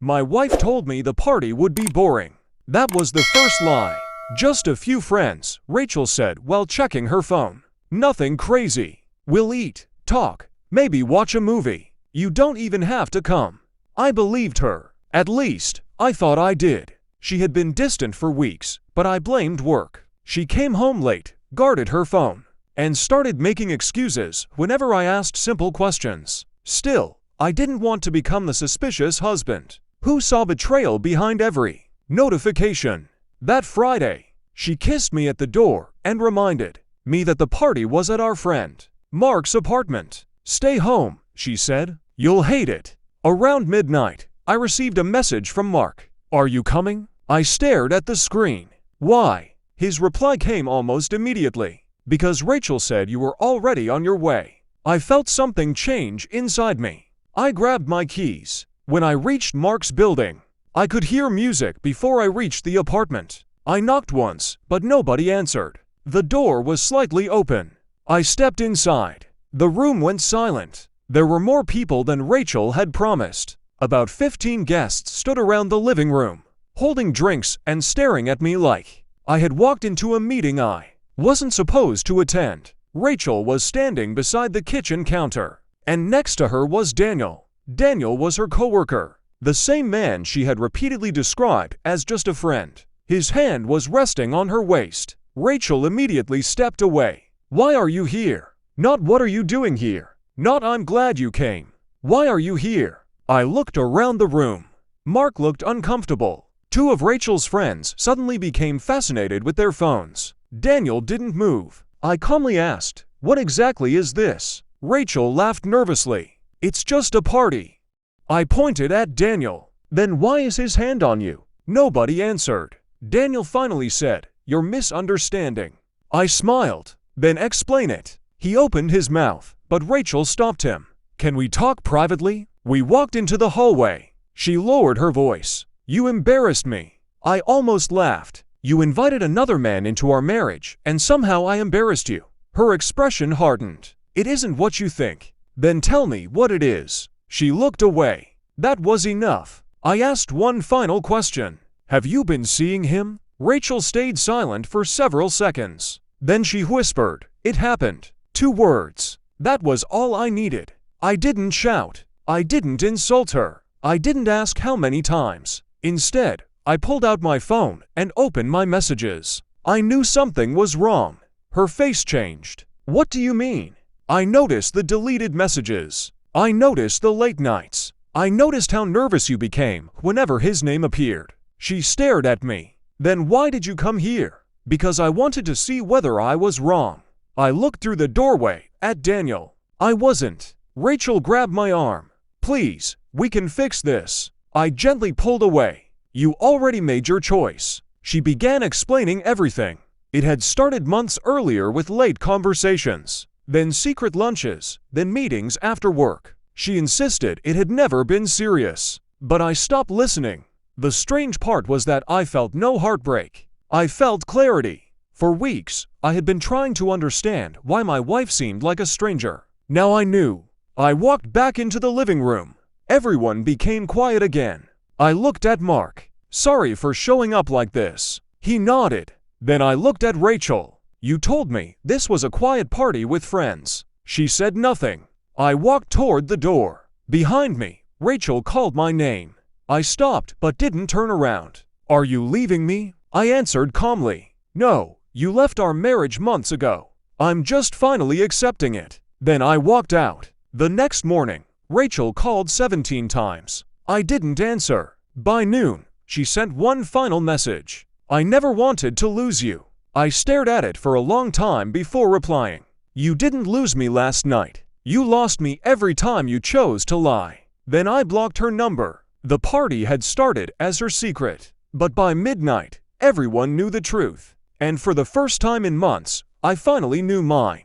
My wife told me the party would be boring. That was the first lie. Just a few friends, Rachel said while checking her phone. Nothing crazy. We'll eat, talk, maybe watch a movie. You don't even have to come. I believed her. At least, I thought I did. She had been distant for weeks, but I blamed work. She came home late, guarded her phone, and started making excuses whenever I asked simple questions. Still, I didn't want to become the suspicious husband who saw betrayal behind every notification. That Friday, she kissed me at the door and reminded me that the party was at our friend Mark's apartment. "Stay home," she said. "You'll hate it." Around midnight, I received a message from Mark. "Are you coming?" I stared at the screen. "Why?" His reply came almost immediately. "Because Rachel said you were already on your way." I felt something change inside me. I grabbed my keys. When I reached Mark's building, I could hear music before I reached the apartment. I knocked once, but nobody answered. The door was slightly open. I stepped inside. The room went silent. There were more people than Rachel had promised. About 15 guests stood around the living room, holding drinks and staring at me like I had walked into a meeting I wasn't supposed to attend. Rachel was standing beside the kitchen counter, and next to her was Daniel. Daniel was her coworker, the same man she had repeatedly described as just a friend. His hand was resting on her waist. Rachel immediately stepped away. "Why are you here?" Not "What are you doing here?" Not "I'm glad you came." "Why are you here?" I looked around the room. Mark looked uncomfortable. Two of Rachel's friends suddenly became fascinated with their phones. Daniel didn't move. I calmly asked, "What exactly is this?" Rachel laughed nervously. "It's just a party." I pointed at Daniel. "Then why is his hand on you?" Nobody answered. Daniel finally said, "You're misunderstanding." I smiled. "Then explain it." He opened his mouth, but Rachel stopped him. "Can we talk privately?" We walked into the hallway. She lowered her voice. "You embarrassed me." I almost laughed. "You invited another man into our marriage, and somehow I embarrassed you." Her expression hardened. "It isn't what you think." "Then tell me what it is." She looked away. That was enough. I asked one final question. "Have you been seeing him?" Rachel stayed silent for several seconds. Then she whispered, "It happened." 2 words. That was all I needed. I didn't shout. I didn't insult her. I didn't ask how many times. Instead, I pulled out my phone and opened my messages. I knew something was wrong. Her face changed. "What do you mean?" I noticed the deleted messages. I noticed the late nights. I noticed how nervous you became whenever his name appeared. She stared at me. "Then why did you come here?" "Because I wanted to see whether I was wrong." I looked through the doorway at Daniel. I wasn't. Rachel grabbed my arm. "Please, we can fix this." I gently pulled away. "You already made your choice." She began explaining everything. It had started months earlier with late conversations, then secret lunches, then meetings after work. She insisted it had never been serious. But I stopped listening. The strange part was that I felt no heartbreak. I felt clarity. For weeks, I had been trying to understand why my wife seemed like a stranger. Now I knew. I walked back into the living room. Everyone became quiet again. I looked at Mark. "Sorry for showing up like this." He nodded. Then I looked at Rachel. "You told me this was a quiet party with friends." She said nothing. I walked toward the door. Behind me, Rachel called my name. I stopped but didn't turn around. "Are you leaving me?" I answered calmly. "No, you left our marriage months ago. I'm just finally accepting it." Then I walked out. The next morning, Rachel called 17 times. I didn't answer. By noon, she sent one final message. "I never wanted to lose you." I stared at it for a long time before replying. "You didn't lose me last night. You lost me every time you chose to lie." Then I blocked her number. The party had started as her secret. But by midnight, everyone knew the truth. And for the first time in months, I finally knew mine.